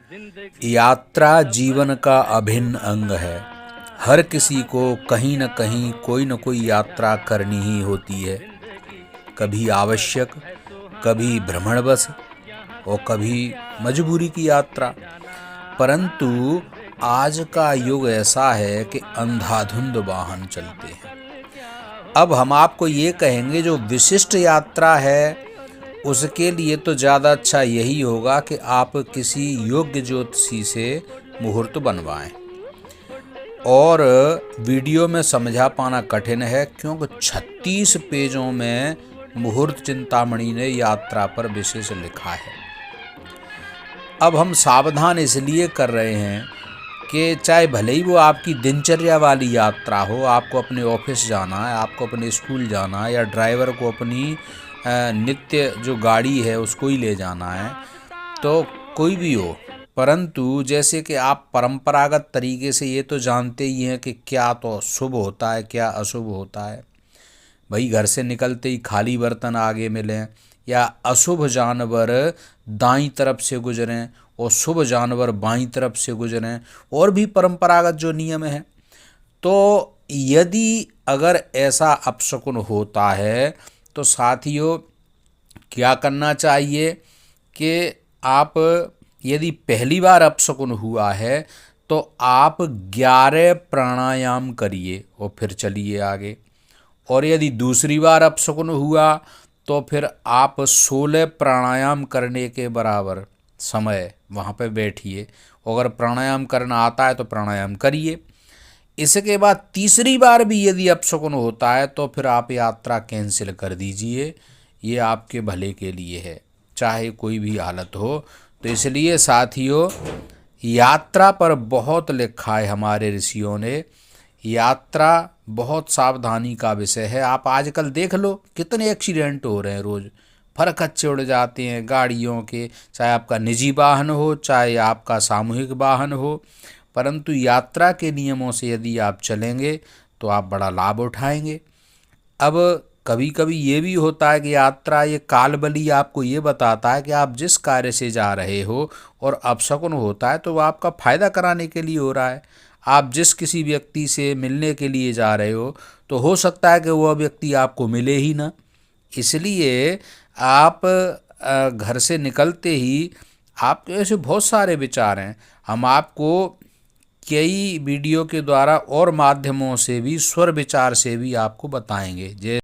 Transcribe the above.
यात्रा जीवन का अभिन्न अंग है। हर किसी को कहीं न कहीं कोई न कोई यात्रा करनी ही होती है। कभी आवश्यक, कभी भ्रमणवश और कभी मजबूरी की यात्रा। परंतु आज का युग ऐसा है कि अंधाधुंध वाहन चलते हैं। अब हम आपको ये कहेंगे जो विशिष्ट यात्रा है उसके लिए तो ज़्यादा अच्छा यही होगा कि आप किसी योग्य ज्योतिषी से मुहूर्त बनवाएं। और वीडियो में समझा पाना कठिन है क्योंकि 36 पेजों में मुहूर्त चिंतामणि ने यात्रा पर विशेष लिखा है। अब हम सावधान इसलिए कर रहे हैं कि चाहे भले ही वो आपकी दिनचर्या वाली यात्रा हो, आपको अपने ऑफिस जाना है, आपको अपने स्कूल जाना है, या ड्राइवर को अपनी नित्य जो गाड़ी है उसको ही ले जाना है, तो कोई भी हो। परंतु जैसे कि आप परंपरागत तरीके से ये तो जानते ही हैं कि क्या तो शुभ होता है, क्या अशुभ होता है। भाई घर से निकलते ही खाली बर्तन आगे मिलें, या अशुभ जानवर दाईं तरफ से गुजरें और शुभ जानवर बाईं तरफ से गुजरें, और भी परंपरागत जो नियम है। तो यदि अगर ऐसा अपशकुन होता है तो साथियों क्या करना चाहिए कि आप यदि पहली बार अपशकुन हुआ है तो आप 11 प्राणायाम करिए और फिर चलिए आगे। और यदि दूसरी बार अपशकुन हुआ तो फिर आप 16 प्राणायाम करने के बराबर समय वहाँ पे बैठिए। अगर प्राणायाम करना आता है तो प्राणायाम करिए। इसके बाद तीसरी बार भी यदि अपशकुन होता है तो फिर आप यात्रा कैंसिल कर दीजिए। ये आपके भले के लिए है, चाहे कोई भी हालत हो। तो इसलिए साथियों, यात्रा पर बहुत लिखा है हमारे ऋषियों ने। यात्रा बहुत सावधानी का विषय है। आप आजकल देख लो कितने एक्सीडेंट हो रहे हैं रोज़। फरकच्चे उड़ जाते हैं गाड़ियों के, चाहे आपका निजी वाहन हो चाहे आपका सामूहिक वाहन हो। परंतु यात्रा के नियमों से यदि आप चलेंगे तो आप बड़ा लाभ उठाएंगे। अब कभी कभी ये भी होता है कि यात्रा, ये कालबली आपको ये बताता है कि आप जिस कार्य से जा रहे हो और अपशकुन होता है तो वो आपका फ़ायदा कराने के लिए हो रहा है। आप जिस किसी व्यक्ति से मिलने के लिए जा रहे हो तो सकता है कि वह व्यक्ति आपको मिले ही ना। इसलिए आप घर से निकलते ही आपके ऐसे बहुत सारे विचार हैं। हम आपको कई वीडियो के द्वारा और माध्यमों से भी, स्वर विचार से भी आपको बताएंगे। जय